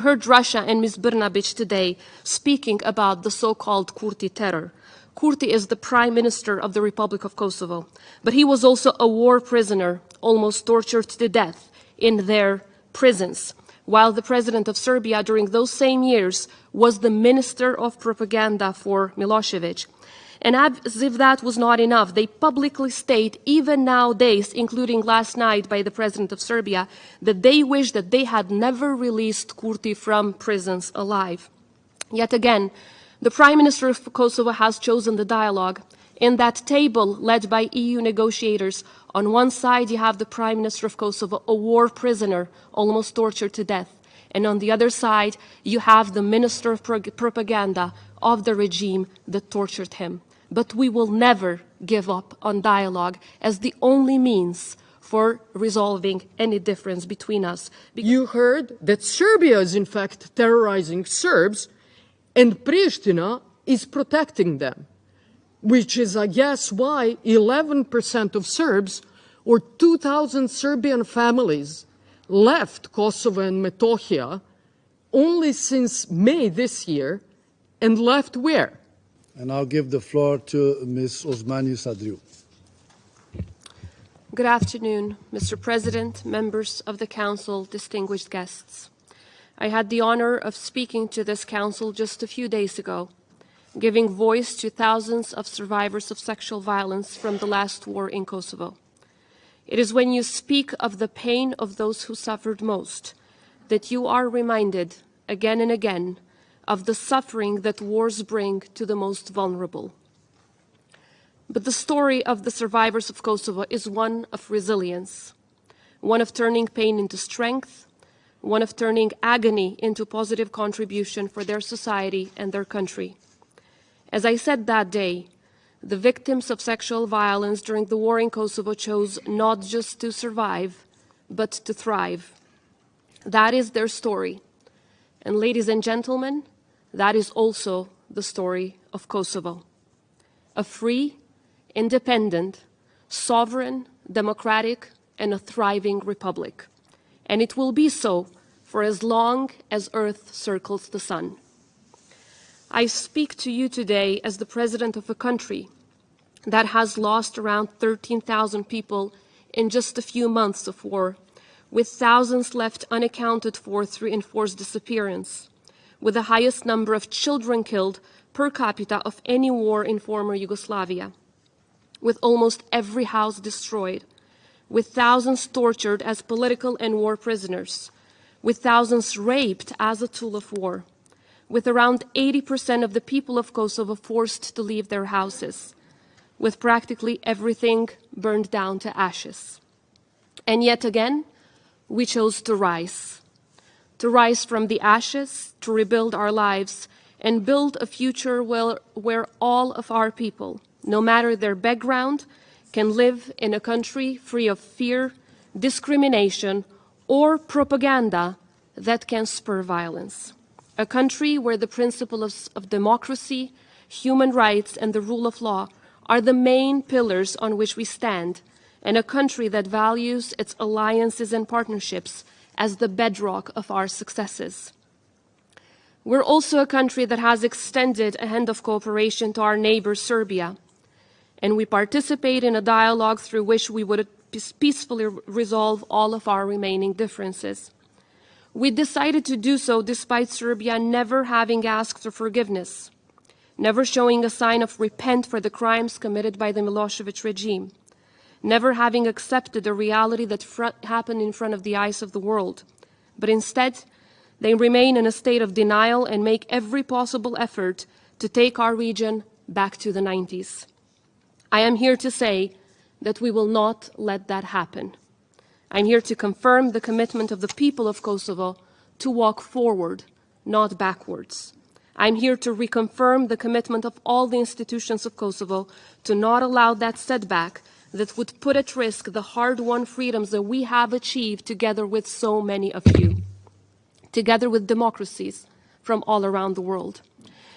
Heard Russia and Ms. Bërnabiqin today speaking about the so-called Kurti terror. Kurti is the Prime Minister of the Republic of Kosovo, but he was also a war prisoner, almost tortured to death in their prisons, while the President of Serbia during those same years was the Minister of Propaganda for Milosevic. And as if that was not enough, they publicly state, even nowadays, including last night by the President of Serbia, that they wish that they had never released Kurti from prisons alive. Yet again, the Prime Minister of Kosovo has chosen the dialogue. In that table led by EU negotiators, on one side you have the Prime Minister of Kosovo, a war prisoner, almost tortured to death. And on the other side, you have the Minister of Propaganda of the regime that tortured him. But we will never give up on dialogue as the only means for resolving any difference between us. You heard that Serbia is in fact terrorizing Serbs and Pristina is protecting them, which is, I guess, why 11% of Serbs, or 2,000 Serbian families, left Kosovo and Metohija only since May this year, and left where? And I'll give the floor to Ms. Osmani Sadriu. Good afternoon, Mr. President, members of the Council, distinguished guests. I had the honor of speaking to this Council just a few days ago, giving voice to thousands of survivors of sexual violence from the last war in Kosovo. It is when you speak of the pain of those who suffered most that you are reminded again and again of the suffering that wars bring to the most vulnerable. But the story of the survivors of Kosovo is one of resilience, one of turning pain into strength, one of turning agony into positive contribution for their society and their country. As I said that day, the victims of sexual violence during the war in Kosovo chose not just to survive, but to thrive. That is their story. And ladies and gentlemen, that is also the story of Kosovo. A free, independent, sovereign, democratic, and a thriving republic. And it will be so for as long as Earth circles the sun. I speak to you today as the president of a country that has lost around 13,000 people in just a few months of war, with thousands left unaccounted for through enforced disappearance, with the highest number of children killed per capita of any war in former Yugoslavia, with almost every house destroyed, with thousands tortured as political and war prisoners, with thousands raped as a tool of war, with around 80% of the people of Kosovo forced to leave their houses, with practically everything burned down to ashes. And yet again, we chose to rise from the ashes, to rebuild our lives, and build a future where all of our people, no matter their background, can live in a country free of fear, discrimination, or propaganda that can spur violence. A country where the principles of democracy, human rights, and the rule of law are the main pillars on which we stand, and a country that values its alliances and partnerships as the bedrock of our successes. We're also a country that has extended a hand of cooperation to our neighbor Serbia, and we participate in a dialogue through which we would peacefully resolve all of our remaining differences. We decided to do so despite Serbia never having asked for forgiveness, never showing a sign of repent for the crimes committed by the Milosevic regime, never having accepted the reality that happened in front of the eyes of the world. But instead, they remain in a state of denial and make every possible effort to take our region back to the 90s. I am here to say that we will not let that happen. I'm here to confirm the commitment of the people of Kosovo to walk forward, not backwards. I'm here to reconfirm the commitment of all the institutions of Kosovo to not allow that setback that would put at risk the hard-won freedoms that we have achieved together with so many of you, together with democracies from all around the world.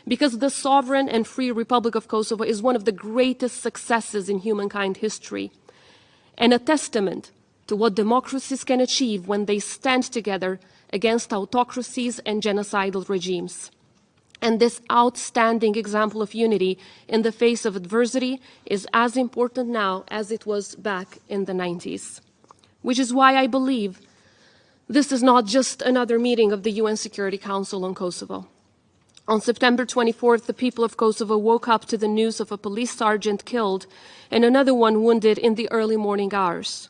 Because the sovereign and free Republic of Kosovo is one of the greatest successes in humankind history, and a testament to what democracies can achieve when they stand together against autocracies and genocidal regimes. And this outstanding example of unity in the face of adversity is as important now as it was back in the 90s. Which is why I believe this is not just another meeting of the UN Security Council on Kosovo. On September 24th, the people of Kosovo woke up to the news of a police sergeant killed and another one wounded in the early morning hours.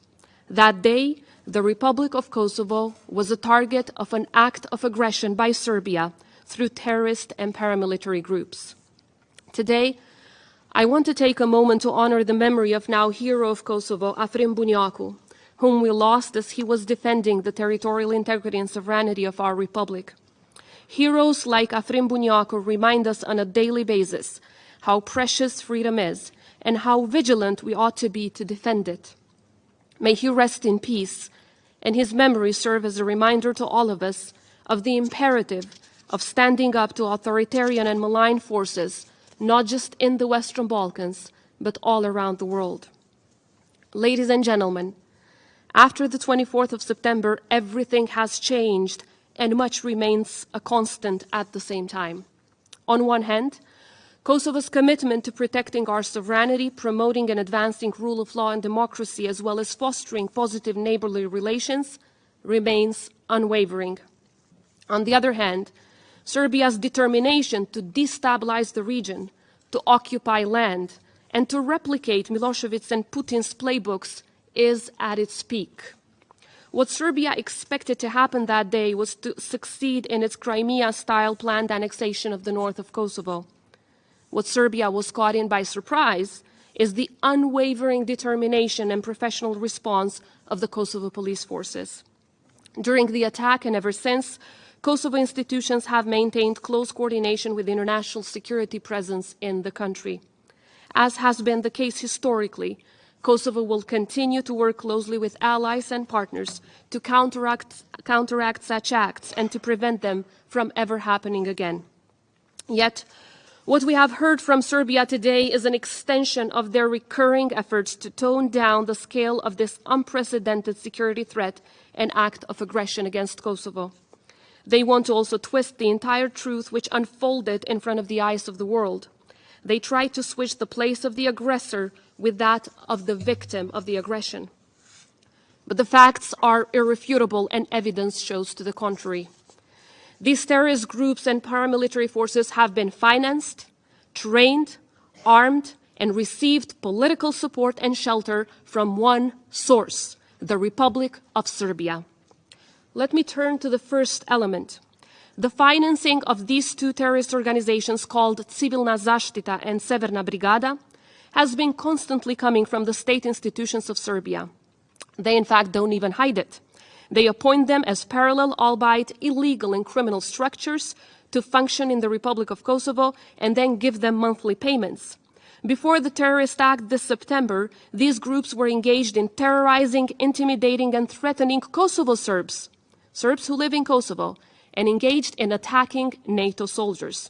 That day, the Republic of Kosovo was a target of an act of aggression by Serbia through terrorist and paramilitary groups. Today, I want to take a moment to honor the memory of now hero of Kosovo, Afrim Bunjaku, whom we lost as he was defending the territorial integrity and sovereignty of our republic. Heroes like Afrim Bunjaku remind us on a daily basis how precious freedom is and how vigilant we ought to be to defend it. May he rest in peace, and his memory serve as a reminder to all of us of the imperative of standing up to authoritarian and malign forces, not just in the Western Balkans, but all around the world. Ladies and gentlemen, after the 24th of September, everything has changed and much remains a constant at the same time. On one hand, Kosovo's commitment to protecting our sovereignty, promoting and advancing rule of law and democracy, as well as fostering positive neighborly relations, remains unwavering. On the other hand, Serbia's determination to destabilize the region, to occupy land, and to replicate Milosevic's and Putin's playbooks is at its peak. What Serbia expected to happen that day was to succeed in its Crimea-style planned annexation of the north of Kosovo. What Serbia was caught in by surprise is the unwavering determination and professional response of the Kosovo police forces. During the attack and ever since, Kosovo institutions have maintained close coordination with international security presence in the country. As has been the case historically, Kosovo will continue to work closely with allies and partners to counteract such acts and to prevent them from ever happening again. Yet, what we have heard from Serbia today is an extension of their recurring efforts to tone down the scale of this unprecedented security threat and act of aggression against Kosovo. They want to also twist the entire truth which unfolded in front of the eyes of the world. They try to switch the place of the aggressor with that of the victim of the aggression. But the facts are irrefutable and evidence shows to the contrary. These terrorist groups and paramilitary forces have been financed, trained, armed, and received political support and shelter from one source, the Republic of Serbia. Let me turn to the first element. The financing of these two terrorist organizations called Civilna Zaštita and Severna Brigada has been constantly coming from the state institutions of Serbia. They, in fact, don't even hide it. They appoint them as parallel, albeit illegal and criminal structures to function in the Republic of Kosovo and then give them monthly payments. Before the terrorist act this September, these groups were engaged in terrorizing, intimidating, and threatening Kosovo Serbs who live in Kosovo, and engaged in attacking NATO soldiers.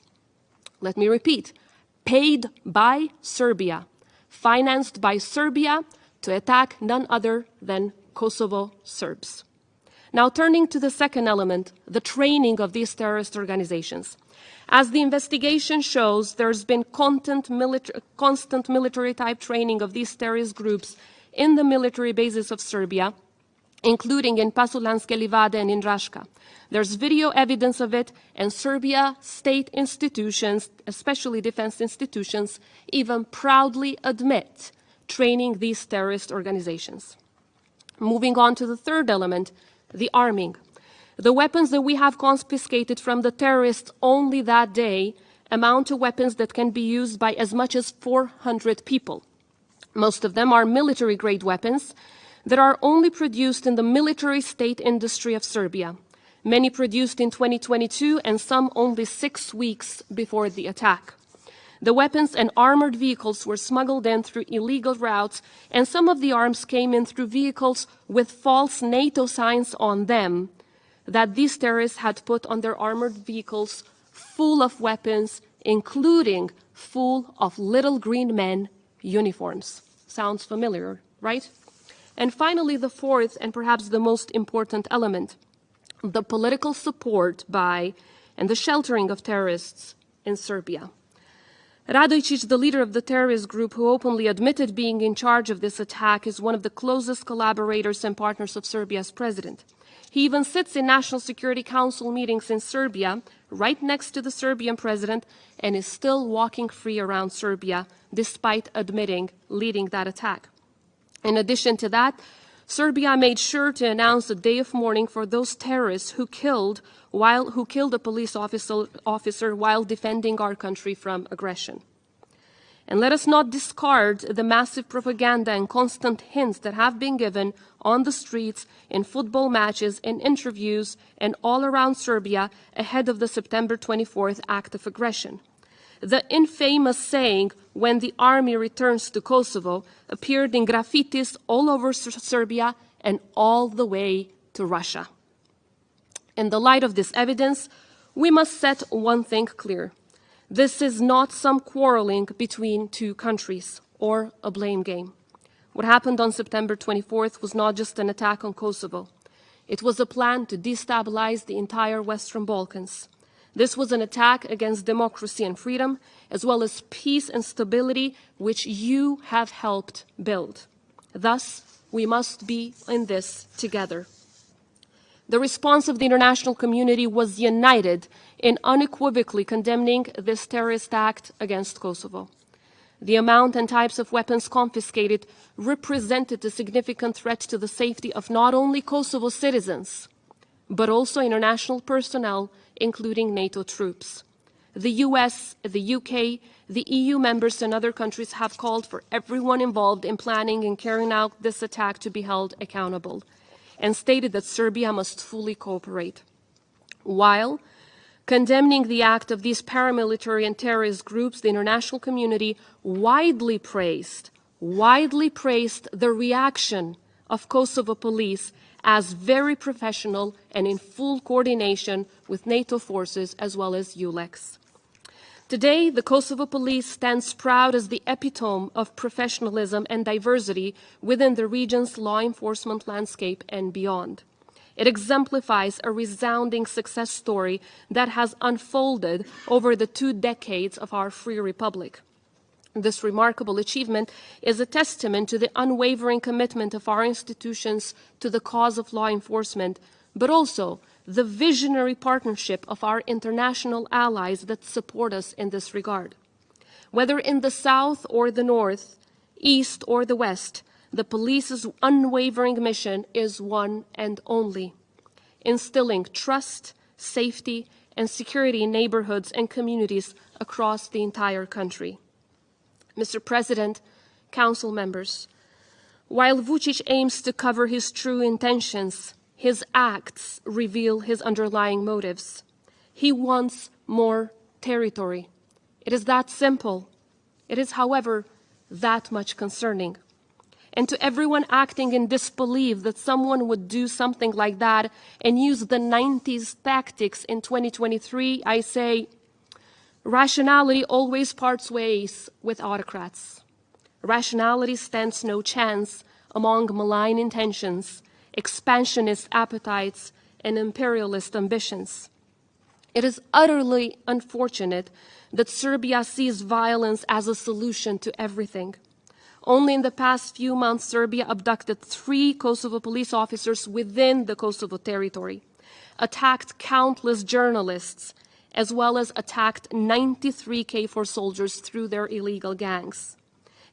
Let me repeat, paid by Serbia, financed by Serbia to attack none other than Kosovo Serbs. Now turning to the second element, the training of these terrorist organizations. As the investigation shows, there's been constant military-type training of these terrorist groups in the military bases of Serbia, including in Pasulanske Livade and in Raška. There's video evidence of it, and Serbia state institutions, especially defense institutions, even proudly admit training these terrorist organizations. Moving on to the third element, the arming. The weapons that we have confiscated from the terrorists only that day amount to weapons that can be used by as much as 400 people. Most of them are military-grade weapons that are only produced in the military state industry of Serbia, many produced in 2022 and some only 6 weeks before the attack. The weapons and armored vehicles were smuggled in through illegal routes, and some of the arms came in through vehicles with false NATO signs on them that these terrorists had put on their armored vehicles full of weapons, including full of little green men uniforms. Sounds familiar, right? And finally, the fourth and perhaps the most important element. the political support by and the sheltering of terrorists in Serbia. Radojic, the leader of the terrorist group who openly admitted being in charge of this attack, is one of the closest collaborators and partners of Serbia's president. He even sits in National Security Council meetings in Serbia, right next to the Serbian president, and is still walking free around Serbia, despite admitting leading that attack. In addition to that, Serbia made sure to announce a day of mourning for those terrorists who killed a police officer while defending our country from aggression. And let us not discard the massive propaganda and constant hints that have been given on the streets, in football matches, in interviews, and all around Serbia ahead of the September 24th act of aggression. The infamous saying, "when the army returns to Kosovo," appeared in graffitis all over Serbia and all the way to Russia. In the light of this evidence, we must set one thing clear. This is not some quarreling between two countries or a blame game. What happened on September 24th was not just an attack on Kosovo. It was a plan to destabilize the entire Western Balkans. This was an attack against democracy and freedom, as well as peace and stability, which you have helped build. Thus, we must be in this together. The response of the international community was united in unequivocally condemning this terrorist act against Kosovo. The amount and types of weapons confiscated represented a significant threat to the safety of not only Kosovo citizens, but also international personnel, including NATO troops. The US, the UK, the EU members and other countries have called for everyone involved in planning and carrying out this attack to be held accountable, and stated that Serbia must fully cooperate. While condemning the act of these paramilitary and terrorist groups, the international community widely praised the reaction of Kosovo police as very professional and in full coordination with NATO forces as well as ULEX. Today, the Kosovo police stands proud as the epitome of professionalism and diversity within the region's law enforcement landscape and beyond. It exemplifies a resounding success story that has unfolded over the 2 decades of our free republic. This remarkable achievement is a testament to the unwavering commitment of our institutions to the cause of law enforcement, but also the visionary partnership of our international allies that support us in this regard. Whether in the south or the north, east or the west, the police's unwavering mission is one and only: instilling trust, safety, and security in neighborhoods and communities across the entire country. Mr. President, Council members, while Vučić aims to cover his true intentions, his acts reveal his underlying motives. He wants more territory. It is that simple. It is, however, that much concerning. And to everyone acting in disbelief that someone would do something like that and use the 90s tactics in 2023, I say, rationality always parts ways with autocrats. Rationality stands no chance among malign intentions, expansionist appetites, and imperialist ambitions. It is utterly unfortunate that Serbia sees violence as a solution to everything. Only in the past few months, Serbia abducted 3 Kosovo police officers within the Kosovo territory, attacked countless journalists, as well as attacked 93 KFOR soldiers through their illegal gangs.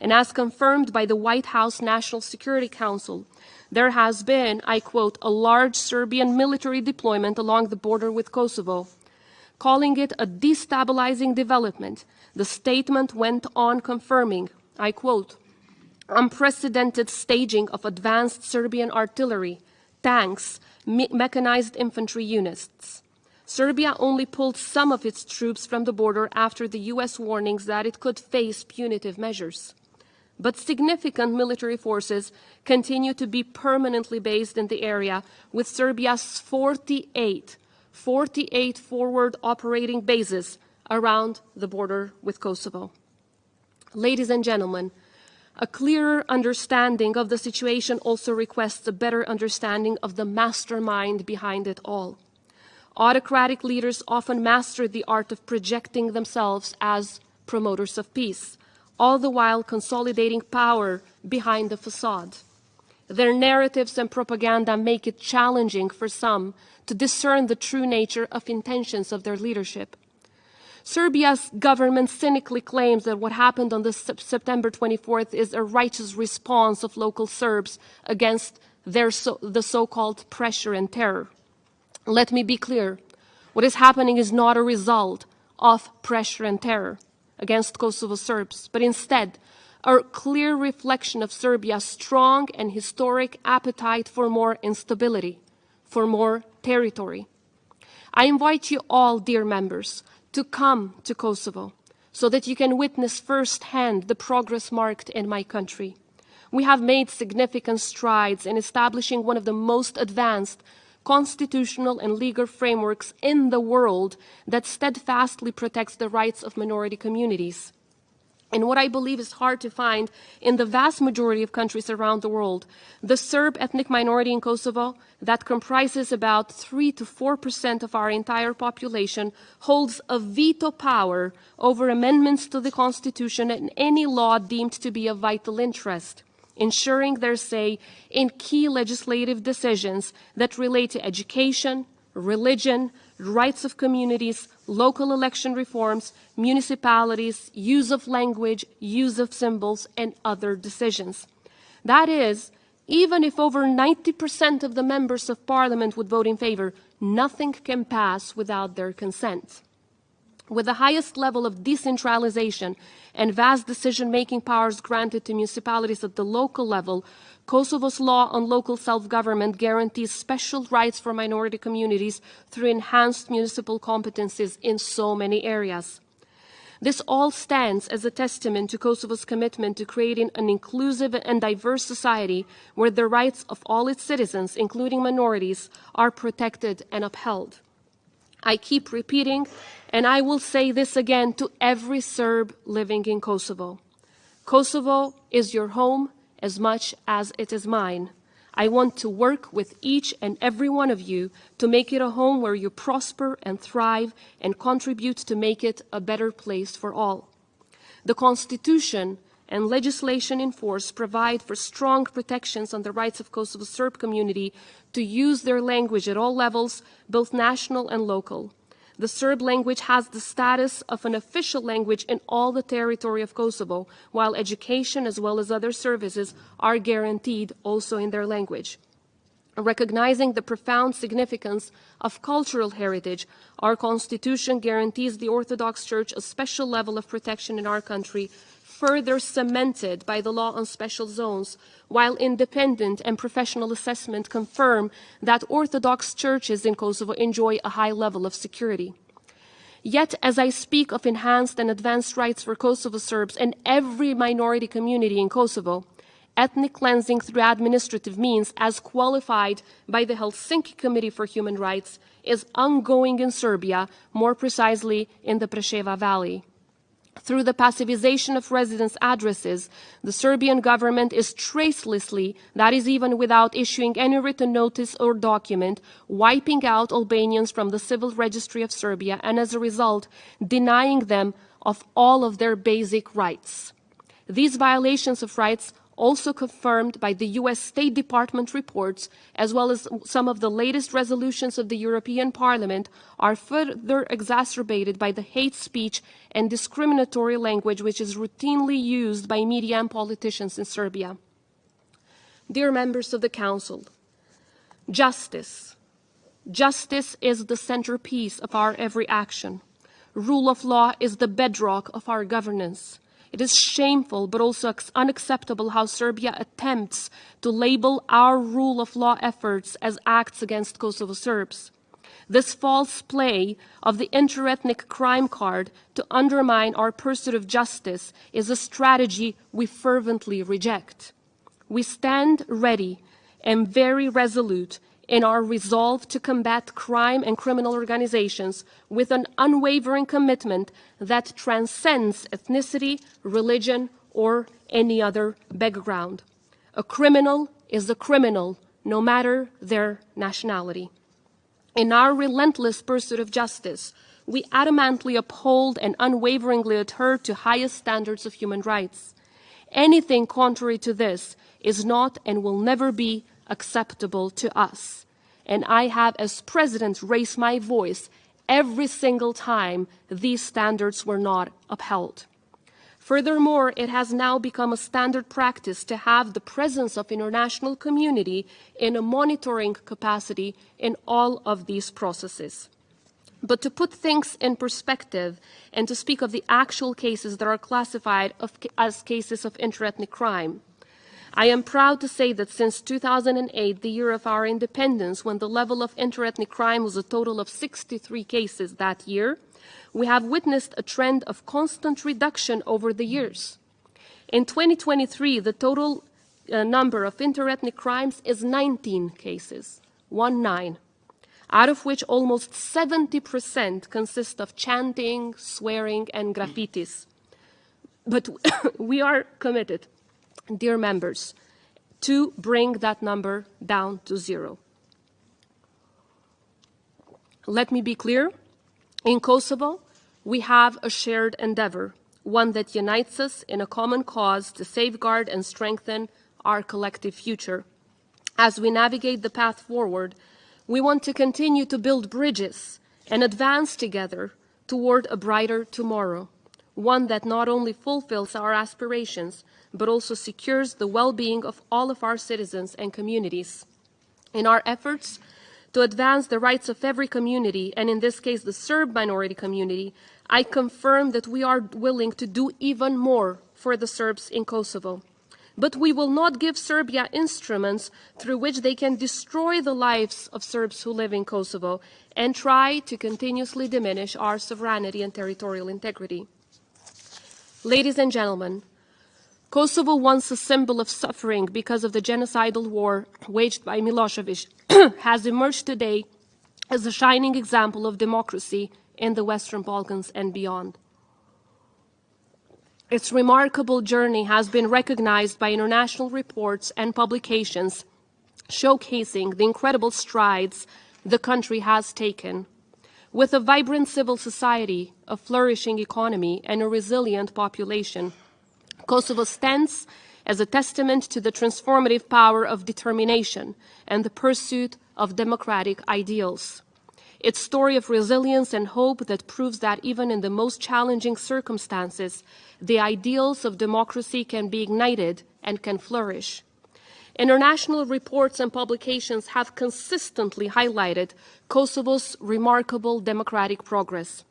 And as confirmed by the White House National Security Council, there has been, I quote, a large Serbian military deployment along the border with Kosovo. Calling it a destabilizing development, the statement went on confirming, I quote, unprecedented staging of advanced Serbian artillery, tanks, mechanized infantry units. Serbia only pulled some of its troops from the border after the U.S. warnings that it could face punitive measures. But significant military forces continue to be permanently based in the area, with Serbia's 48 forward operating bases around the border with Kosovo. Ladies and gentlemen, A clearer understanding of the situation also requests a better understanding of the mastermind behind it all. Autocratic leaders often master the art of projecting themselves as promoters of peace, all the while consolidating power behind the facade. Their narratives and propaganda make it challenging for some to discern the true nature of intentions of their leadership. Serbia's government cynically claims that what happened on September 24th is a righteous response of local Serbs against the so-called pressure and terror. Let me be clear. What is happening is not a result of pressure and terror against Kosovo Serbs, but instead a clear reflection of Serbia's strong and historic appetite for more instability, for more territory. I invite you all, dear members, to come to Kosovo so that you can witness firsthand the progress marked in my country. We have made significant strides in establishing one of the most advanced constitutional and legal frameworks in the world that steadfastly protects the rights of minority communities. And what I believe is hard to find in the vast majority of countries around the world, the Serb ethnic minority in Kosovo, that comprises about 3 to 4% of our entire population, holds a veto power over amendments to the Constitution and any law deemed to be of vital interest, ensuring their say in key legislative decisions that relate to education, religion, rights of communities, local election reforms, municipalities, use of language, use of symbols, and other decisions. That is, even if over 90% of the members of parliament would vote in favor, nothing can pass without their consent. With the highest level of decentralization and vast decision-making powers granted to municipalities at the local level, Kosovo's law on local self-government guarantees special rights for minority communities through enhanced municipal competencies in so many areas. This all stands as a testament to Kosovo's commitment to creating an inclusive and diverse society where the rights of all its citizens, including minorities, are protected and upheld. I keep repeating, and I will say this again to every Serb living in Kosovo. Kosovo is your home as much as it is mine. I want to work with each and every one of you to make it a home where you prosper and thrive and contribute to make it a better place for all. The Constitution and legislation in force provide for strong protections on the rights of Kosovo's Serb community to use their language at all levels, both national and local. The Serb language has the status of an official language in all the territory of Kosovo, while education as well as other services are guaranteed also in their language. Recognizing the profound significance of cultural heritage, our Constitution guarantees the Orthodox Church a special level of protection in our country, further cemented by the law on special zones, while independent and professional assessment confirm that Orthodox churches in Kosovo enjoy a high level of security. Yet, as I speak of enhanced and advanced rights for Kosovo Serbs and every minority community in Kosovo, ethnic cleansing through administrative means, as qualified by the Helsinki Committee for Human Rights, is ongoing in Serbia, more precisely in the Preševa Valley. Through the passivization of residence addresses, the Serbian government is tracelessly, that is even without issuing any written notice or document, wiping out Albanians from the civil registry of Serbia and as a result denying them of all of their basic rights. These violations of rights, also confirmed by the US State Department reports, as well as some of the latest resolutions of the European Parliament, are further exacerbated by the hate speech and discriminatory language which is routinely used by media and politicians in Serbia. Dear members of the Council, justice. Justice is the centerpiece of our every action. Rule of law is the bedrock of our governance. It is shameful but also unacceptable how Serbia attempts to label our rule of law efforts as acts against Kosovo Serbs. This false play of the interethnic crime card to undermine our pursuit of justice is a strategy we fervently reject. We stand ready and very resolute in our resolve to combat crime and criminal organizations with an unwavering commitment that transcends ethnicity, religion, or any other background. A criminal is a criminal, no matter their nationality. In our relentless pursuit of justice, we adamantly uphold and unwaveringly adhere to highest standards of human rights. Anything contrary to this is not and will never be acceptable to us. And I have, as President, raised my voice every single time these standards were not upheld. Furthermore, it has now become a standard practice to have the presence of international community in a monitoring capacity in all of these processes. But to put things in perspective and to speak of the actual cases that are classified as cases of interethnic crime, I am proud to say that since 2008, the year of our independence, when the level of interethnic crime was a total of 63 cases that year, we have witnessed a trend of constant reduction over the years. In 2023, the total number of interethnic crimes is 19 cases, 19, out of which almost 70% consist of chanting, swearing, and graffitis. But we are committed, dear members, to bring that number down to zero. Let me be clear. In Kosovo, we have a shared endeavor, one that unites us in a common cause to safeguard and strengthen our collective future. As we navigate the path forward, we want to continue to build bridges and advance together toward a brighter tomorrow, one that not only fulfills our aspirations, but also secures the well-being of all of our citizens and communities. In our efforts to advance the rights of every community, and in this case the Serb minority community, I confirm that we are willing to do even more for the Serbs in Kosovo. But we will not give Serbia instruments through which they can destroy the lives of Serbs who live in Kosovo and try to continuously diminish our sovereignty and territorial integrity. Ladies and gentlemen, Kosovo, once a symbol of suffering because of the genocidal war waged by Milosevic, has emerged today as a shining example of democracy in the Western Balkans and beyond. Its remarkable journey has been recognized by international reports and publications showcasing the incredible strides the country has taken. With a vibrant civil society, a flourishing economy, and a resilient population, Kosovo stands as a testament to the transformative power of determination and the pursuit of democratic ideals. Its story of resilience and hope that proves that even in the most challenging circumstances, the ideals of democracy can be ignited and can flourish. International reports and publications have consistently highlighted Kosovo's remarkable democratic progress.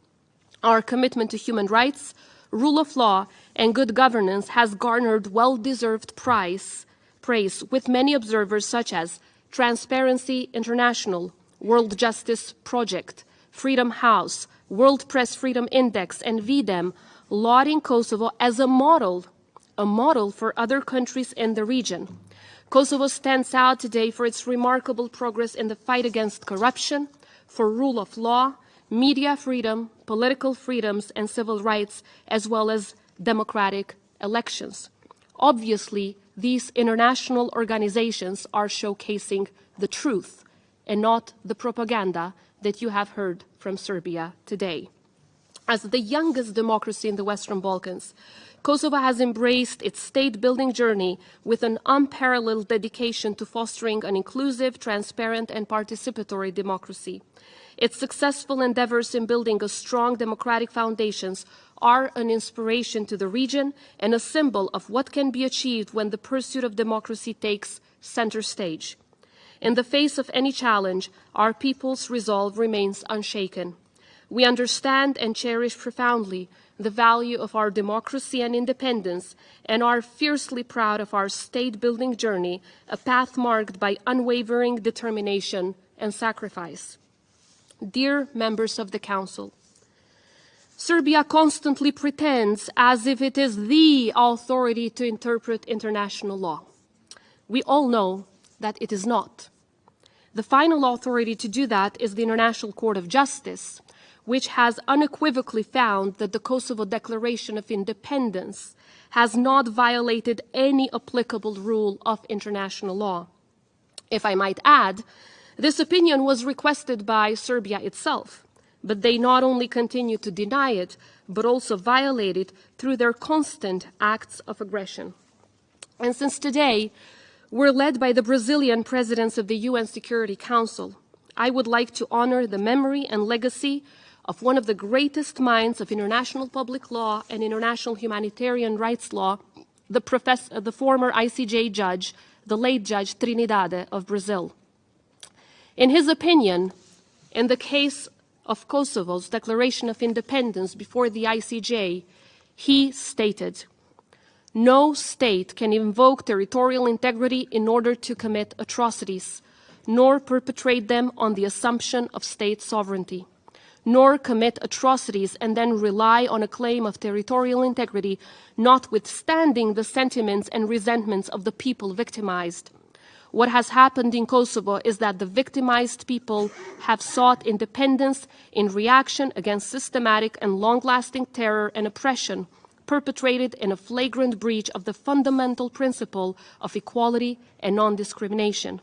Our commitment to human rights, rule of law, and good governance has garnered well-deserved praise with many observers such as Transparency International, World Justice Project, Freedom House, World Press Freedom Index, and VDEM lauding Kosovo as a model for other countries in the region. Kosovo stands out today for its remarkable progress in the fight against corruption, for rule of law, media freedom, political freedoms, and civil rights, as well as democratic elections. Obviously, these international organizations are showcasing the truth and not the propaganda that you have heard from Serbia today. As the youngest democracy in the Western Balkans, Kosovo has embraced its state-building journey with an unparalleled dedication to fostering an inclusive, transparent, and participatory democracy. Its successful endeavors in building a strong democratic foundations are an inspiration to the region and a symbol of what can be achieved when the pursuit of democracy takes center stage. In the face of any challenge, our people's resolve remains unshaken. We understand and cherish profoundly the value of our democracy and independence, and are fiercely proud of our state-building journey, a path marked by unwavering determination and sacrifice. Dear members of the Council, Serbia constantly pretends as if it is the authority to interpret international law. We all know that it is not. The final authority to do that is the International Court of Justice, which has unequivocally found that the Kosovo Declaration of Independence has not violated any applicable rule of international law. If I might add, this opinion was requested by Serbia itself, but they not only continue to deny it, but also violate it through their constant acts of aggression. And since today, we're led by the Brazilian presidents of the UN Security Council, I would like to honor the memory and legacy of one of the greatest minds of international public law and international humanitarian rights law, the former ICJ judge, the late Judge Trinidade of Brazil. In his opinion, in the case of Kosovo's declaration of independence before the ICJ, he stated, "No state can invoke territorial integrity in order to commit atrocities, nor perpetrate them on the assumption of state sovereignty, nor commit atrocities and then rely on a claim of territorial integrity, notwithstanding the sentiments and resentments of the people victimized. What has happened in Kosovo is that the victimized people have sought independence in reaction against systematic and long-lasting terror and oppression perpetrated in a flagrant breach of the fundamental principle of equality and non-discrimination.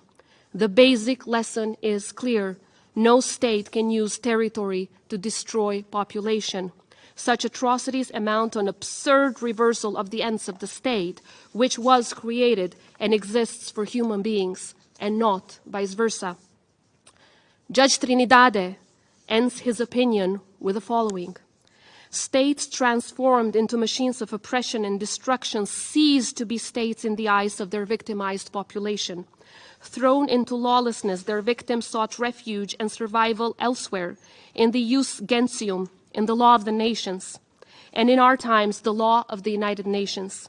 The basic lesson is clear. No state can use territory to destroy population. Such atrocities amount to an absurd reversal of the ends of the state, which was created and exists for human beings, and not vice versa." Judge Trinidade ends his opinion with the following: "States transformed into machines of oppression and destruction cease to be states in the eyes of their victimized population. Thrown into lawlessness, their victims sought refuge and survival elsewhere, in the jus gentium, in the law of the nations, and in our times, the law of the United Nations.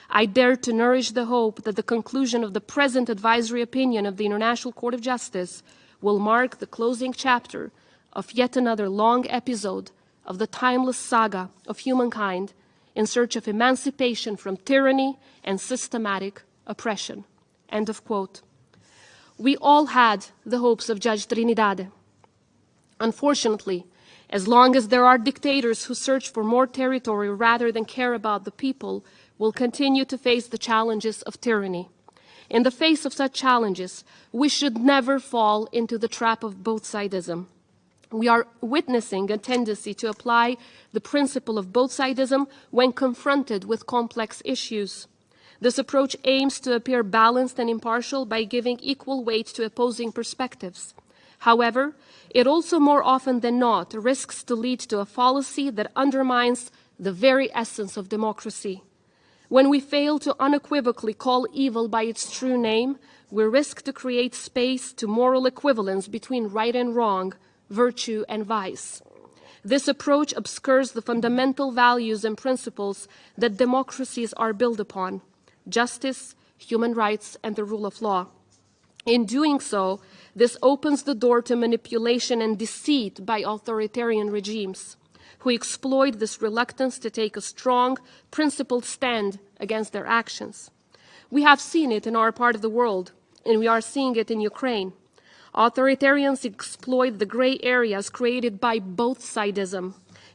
I dare to nourish the hope that the conclusion of the present advisory opinion of the International Court of Justice will mark the closing chapter of yet another long episode of the timeless saga of humankind in search of emancipation from tyranny and systematic oppression." End of quote. We all had the hopes of Judge Trinidade. Unfortunately, as long as there are dictators who search for more territory rather than care about the people, we'll continue to face the challenges of tyranny. In the face of such challenges, we should never fall into the trap of both-sidism. We are witnessing a tendency to apply the principle of both-sidism when confronted with complex issues. This approach aims to appear balanced and impartial by giving equal weight to opposing perspectives. However, it also more often than not risks to lead to a fallacy that undermines the very essence of democracy. When we fail to unequivocally call evil by its true name, we risk to create space to moral equivalence between right and wrong, virtue and vice. This approach obscures the fundamental values and principles that democracies are built upon: justice, human rights, and the rule of law. In doing so, this opens the door to manipulation and deceit by authoritarian regimes, who exploit this reluctance to take a strong, principled stand against their actions. We have seen it in our part of the world, and we are seeing it in Ukraine. Authoritarians exploit the gray areas created by both-sidism,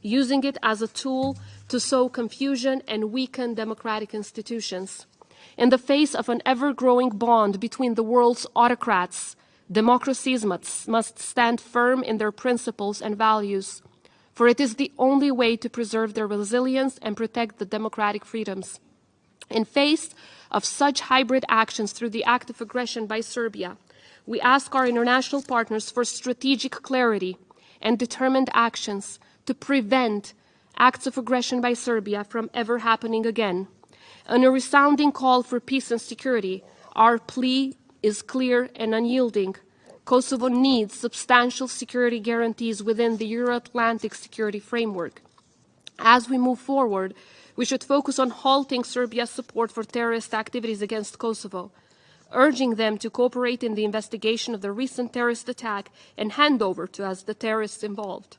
using it as a tool to sow confusion and weaken democratic institutions. In the face of an ever-growing bond between the world's autocrats, democracies must stand firm in their principles and values, for it is the only way to preserve their resilience and protect the democratic freedoms. In face of such hybrid actions through the act of aggression by Serbia, we ask our international partners for strategic clarity and determined actions to prevent acts of aggression by Serbia from ever happening again. In a resounding call for peace and security, our plea is clear and unyielding. Kosovo needs substantial security guarantees within the Euro-Atlantic security framework. As we move forward, we should focus on halting Serbia's support for terrorist activities against Kosovo, urging them to cooperate in the investigation of the recent terrorist attack and hand over to us the terrorists involved.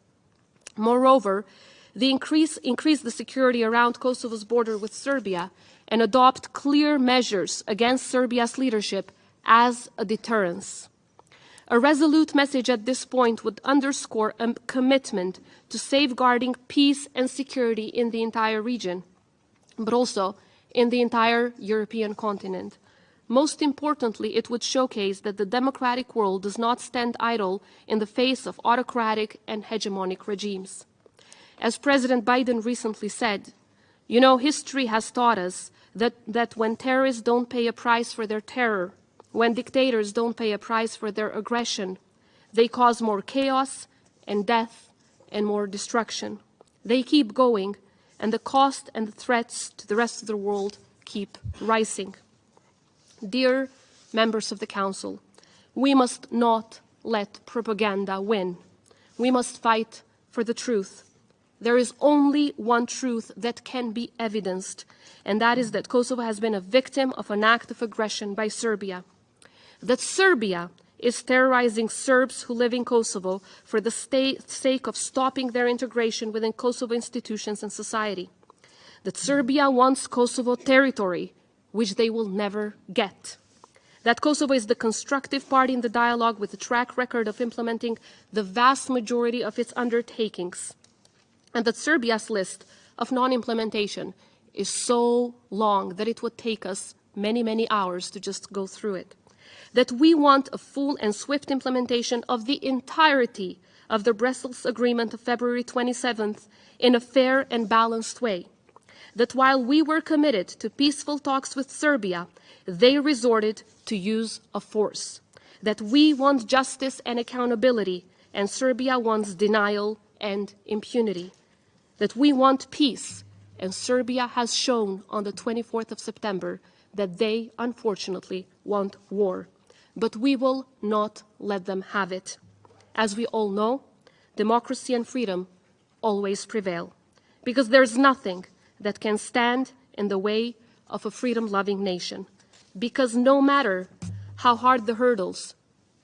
Moreover, increase the security around Kosovo's border with Serbia and adopt clear measures against Serbia's leadership as a deterrence. A resolute message at this point would underscore a commitment to safeguarding peace and security in the entire region, but also in the entire European continent. Most importantly, it would showcase that the democratic world does not stand idle in the face of autocratic and hegemonic regimes. As President Biden recently said, you know, history has taught us that when terrorists don't pay a price for their terror, when dictators don't pay a price for their aggression, they cause more chaos and death and more destruction. They keep going, and the cost and the threats to the rest of the world keep rising. Dear members of the Council, we must not let propaganda win. We must fight for the truth. There is only one truth that can be evidenced, and that is that Kosovo has been a victim of an act of aggression by Serbia. That Serbia is terrorizing Serbs who live in Kosovo for the sake of stopping their integration within Kosovo institutions and society. That Serbia wants Kosovo territory, which they will never get. That Kosovo is the constructive party in the dialogue with a track record of implementing the vast majority of its undertakings. And that Serbia's list of non-implementation is so long that it would take us many, many hours to just go through it. That we want a full and swift implementation of the entirety of the Brussels Agreement of February 27th in a fair and balanced way. That while we were committed to peaceful talks with Serbia, they resorted to use of force. That we want justice and accountability, and Serbia wants denial and impunity. That we want peace, and Serbia has shown on the 24th of September that they, unfortunately, want war. But we will not let them have it. As we all know, democracy and freedom always prevail, because there's nothing that can stand in the way of a freedom-loving nation. Because no matter how hard the hurdles,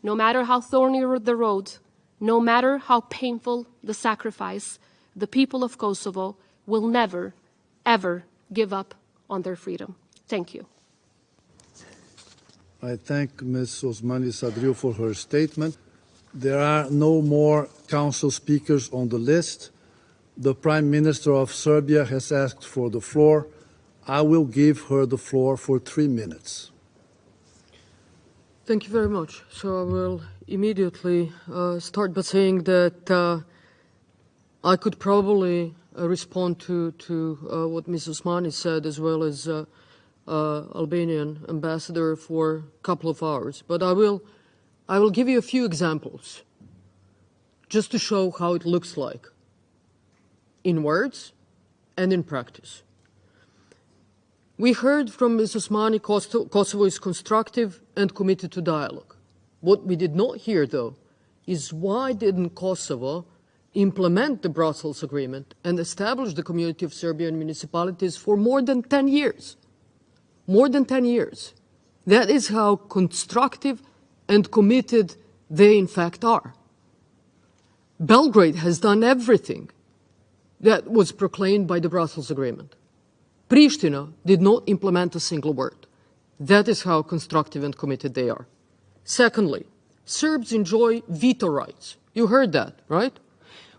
no matter how thorny the road, no matter how painful the sacrifice, the people of Kosovo will never, ever give up on their freedom. Thank you. I thank Ms. Osmani Sadriou for her statement. There are no more Council speakers on the list. The Prime Minister of Serbia has asked for the floor. I will give her the floor for 3 minutes. Thank you very much. So I will immediately start by saying that I could probably respond to what Ms. Osmani said, as well as Albanian ambassador, for a couple of hours. But I will give you a few examples just to show how it looks like in words and in practice. We heard from Ms. Osmani Kosovo is constructive and committed to dialogue. What we did not hear, though, is why didn't Kosovo implement the Brussels Agreement and establish the Community of Serbian Municipalities for more than 10 years? More than 10 years. That is how constructive and committed they in fact are. Belgrade has done everything that was proclaimed by the Brussels Agreement. Pristina did not implement a single word. That is how constructive and committed they are. Secondly, Serbs enjoy veto rights. You heard that, right?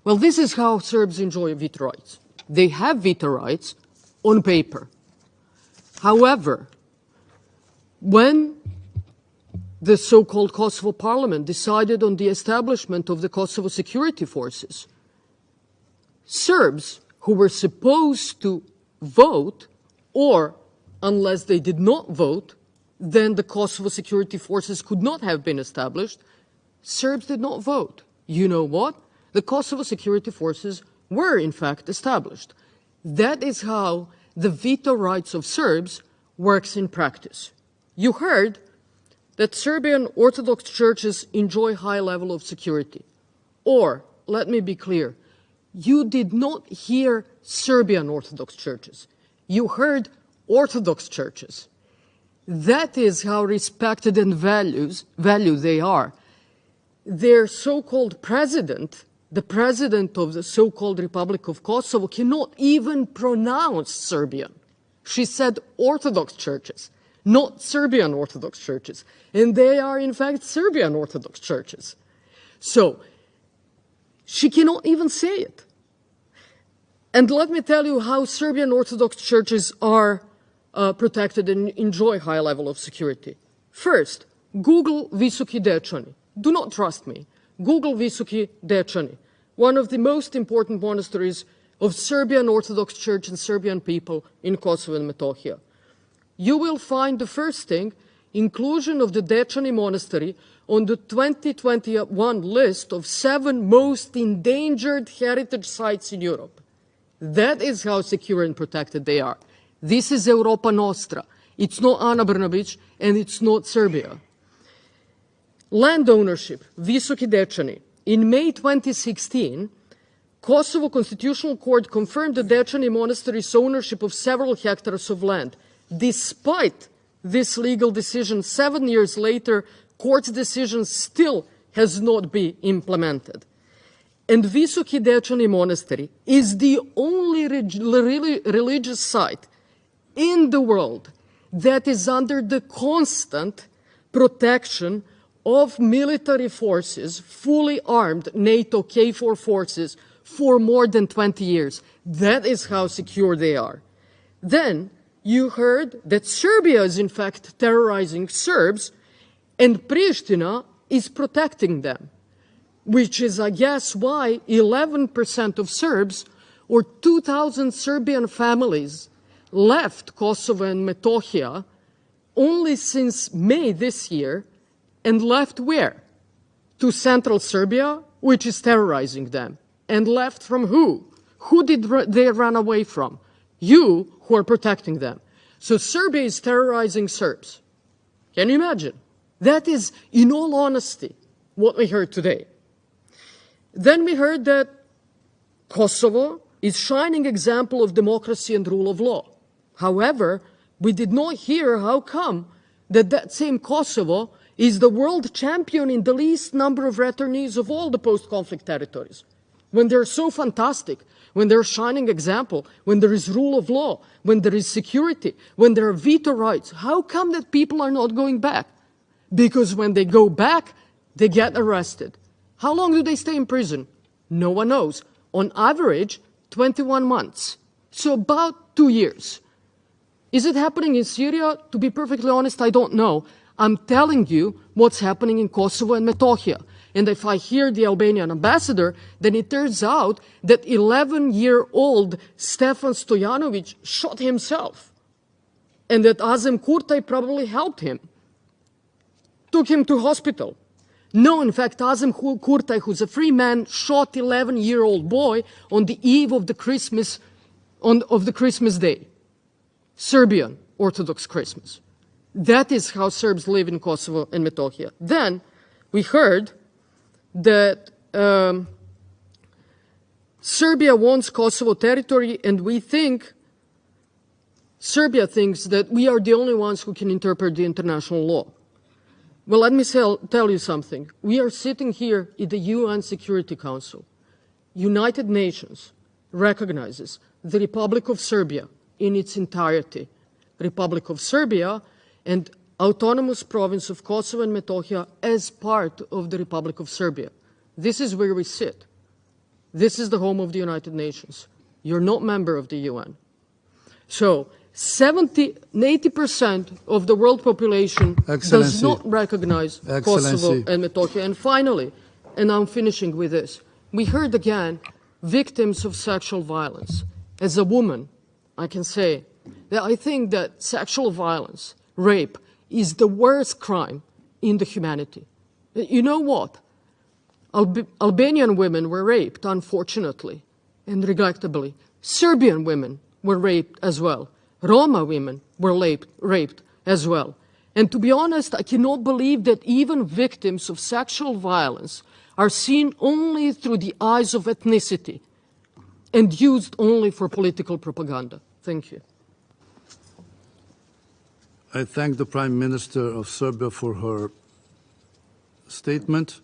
Well, this is how Serbs enjoy veto rights. They have veto rights on paper. However, when the so-called Kosovo Parliament decided on the establishment of the Kosovo Security Forces, Serbs who were supposed to vote, or unless they did not vote, then the Kosovo Security Forces could not have been established, Serbs did not vote. You know what? The Kosovo Security Forces were in fact established. That is how the veto rights of Serbs works in practice. You heard that Serbian Orthodox churches enjoy high level of security. Or, let me be clear, you did not hear Serbian Orthodox churches. You heard Orthodox churches. That is how respected and valued they are. Their so-called president, the president of the so-called Republic of Kosovo, cannot even pronounce Serbian. She said Orthodox churches. not Serbian Orthodox churches. And they are, in fact, Serbian Orthodox churches. So she cannot even say it. And let me tell you how Serbian Orthodox churches are protected and enjoy high level of security. First, Google Visoki Dečani. Do not trust me. Google Visoki Dečani, one of the most important monasteries of Serbian Orthodox Church and Serbian people in Kosovo and Metohija. You will find the first thing, inclusion of the Dečani Monastery on the 2021 list of 7 most endangered heritage sites in Europe. That is how secure and protected they are. This is Europa Nostra. It's not Ana Brnabić and it's not Serbia. Land ownership, Visoki Dečani. In May 2016, Kosovo Constitutional Court confirmed the Dečani Monastery's ownership of several hectares of land. Despite this legal decision, 7 years later, court's decision still has not been implemented. And Visoki Dečani Monastery is the only religious site in the world that is under the constant protection of military forces, fully armed NATO KFOR forces, for more than 20 years. That is how secure they are. Then you heard that Serbia is in fact terrorizing Serbs and Pristina is protecting them, which is, I guess, why 11% of Serbs, or 2,000 Serbian families, left Kosovo and Metohija only since May this year, and left where? To central Serbia, which is terrorizing them. And left from who? Who did they run away from? You, who are protecting them. So Serbia is terrorizing Serbs. Can you imagine? That is, in all honesty, what we heard today. Then we heard that Kosovo is shining example of democracy and rule of law. However, we did not hear how come that same Kosovo is the world champion in the least number of returnees of all the post-conflict territories. When they're so fantastic, when they're a shining example, when there is rule of law, when there is security, when there are veto rights, how come that people are not going back? Because when they go back, they get arrested. How long do they stay in prison? No one knows. On average, 21 months. So about 2 years. Is it happening in Syria? To be perfectly honest, I don't know. I'm telling you what's happening in Kosovo and Metohija. And if I hear the Albanian ambassador, then it turns out that 11-year-old Stefan Stojanovic shot himself. And that Akbin Kurti probably helped him. Took him to hospital. No, in fact, Akbin Kurti, who's a free man, shot 11-year-old boy on the eve of the Christmas day. Serbian Orthodox Christmas. That is how Serbs live in Kosovo and Metohija. Then we heard that Serbia wants Kosovo territory, and Serbia thinks that we are the only ones who can interpret the international law. Well, let me tell you something. We are sitting here in the UN Security Council. United Nations recognizes the Republic of Serbia in its entirety. Republic of Serbia and Autonomous Province of Kosovo and Metohija as part of the Republic of Serbia. This is where we sit. This is the home of the United Nations. You're not a member of the UN. So 80% of the world population does not recognize Kosovo and Metohija. And finally, and I'm finishing with this, we heard again victims of sexual violence. As a woman, I can say that I think that sexual violence, rape, is the worst crime in the humanity. You know what? Albanian women were raped, unfortunately, and regrettably. Serbian women were raped as well. Roma women were raped as well. And to be honest, I cannot believe that even victims of sexual violence are seen only through the eyes of ethnicity and used only for political propaganda. Thank you. I thank the Prime Minister of Serbia for her statement.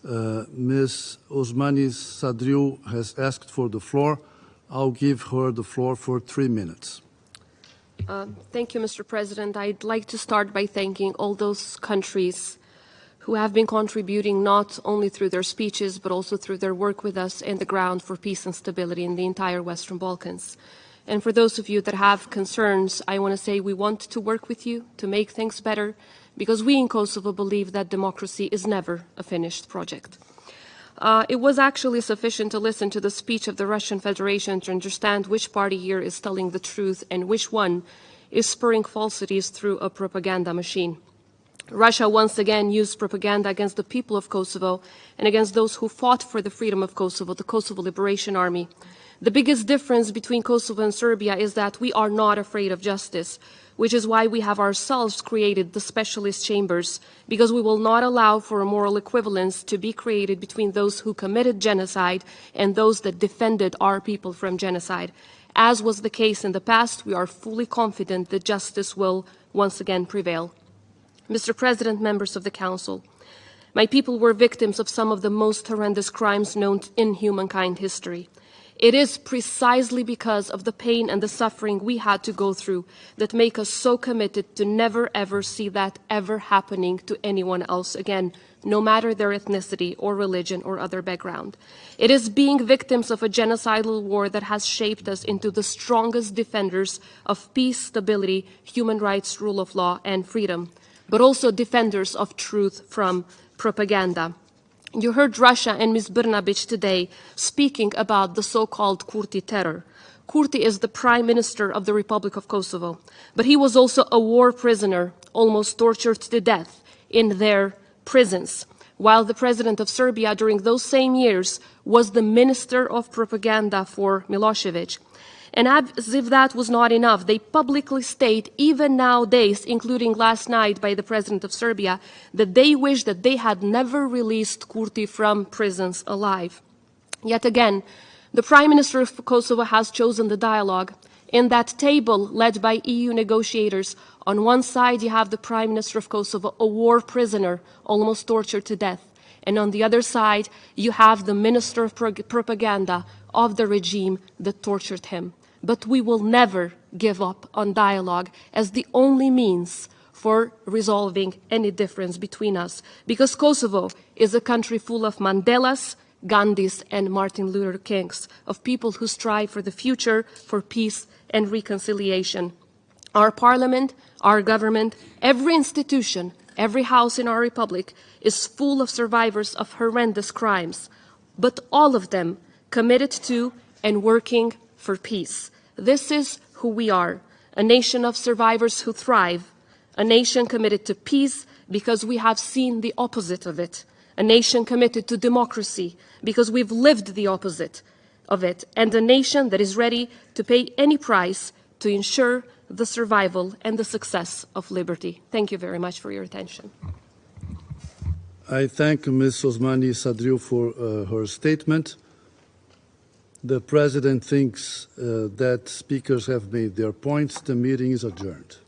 Ms. Osmani Sadriu has asked for the floor. I'll give her the floor for 3 minutes. Thank you, Mr. President. I'd like to start by thanking all those countries who have been contributing not only through their speeches, but also through their work with us in the ground for peace and stability in the entire Western Balkans. And for those of you that have concerns, I want to say we want to work with you to make things better, because we in Kosovo believe that democracy is never a finished project. It was actually sufficient to listen to the speech of the Russian Federation to understand which party here is telling the truth and which one is spurring falsities through a propaganda machine. Russia once again used propaganda against the people of Kosovo and against those who fought for the freedom of Kosovo, the Kosovo Liberation Army. The biggest difference between Kosovo and Serbia is that we are not afraid of justice, which is why we have ourselves created the specialist chambers, because we will not allow for a moral equivalence to be created between those who committed genocide and those that defended our people from genocide. As was the case in the past, we are fully confident that justice will once again prevail. Mr. President, members of the Council, my people were victims of some of the most horrendous crimes known in humankind history. It is precisely because of the pain and the suffering we had to go through that make us so committed to never ever see that ever happening to anyone else again, no matter their ethnicity or religion or other background. It is being victims of a genocidal war that has shaped us into the strongest defenders of peace, stability, human rights, rule of law, and freedom, but also defenders of truth from propaganda. You heard Russia and Ms. Bërnabiqin today speaking about the so-called Kurti terror. Kurti is the Prime Minister of the Republic of Kosovo, but he was also a war prisoner, almost tortured to death in their prisons, while the President of Serbia during those same years was the Minister of Propaganda for Milosevic. And as if that was not enough, they publicly state, even nowadays, including last night by the President of Serbia, that they wish that they had never released Kurti from prisons alive. Yet again, the Prime Minister of Kosovo has chosen the dialogue. In that table led by EU negotiators, on one side you have the Prime Minister of Kosovo, a war prisoner, almost tortured to death. And on the other side, you have the Minister of Propaganda of the regime that tortured him. But we will never give up on dialogue as the only means for resolving any difference between us, because Kosovo is a country full of Mandelas, Gandhis, and Martin Luther Kings, of people who strive for the future, for peace and reconciliation. Our parliament, our government, every institution, every house in our republic is full of survivors of horrendous crimes, but all of them committed to and working for peace. This is who we are, a nation of survivors who thrive, a nation committed to peace because we have seen the opposite of it, a nation committed to democracy because we've lived the opposite of it, and a nation that is ready to pay any price to ensure the survival and the success of liberty. Thank you very much for your attention. I thank Ms. Osmani Sadriou for her statement. The President thinks that speakers have made their points. The meeting is adjourned.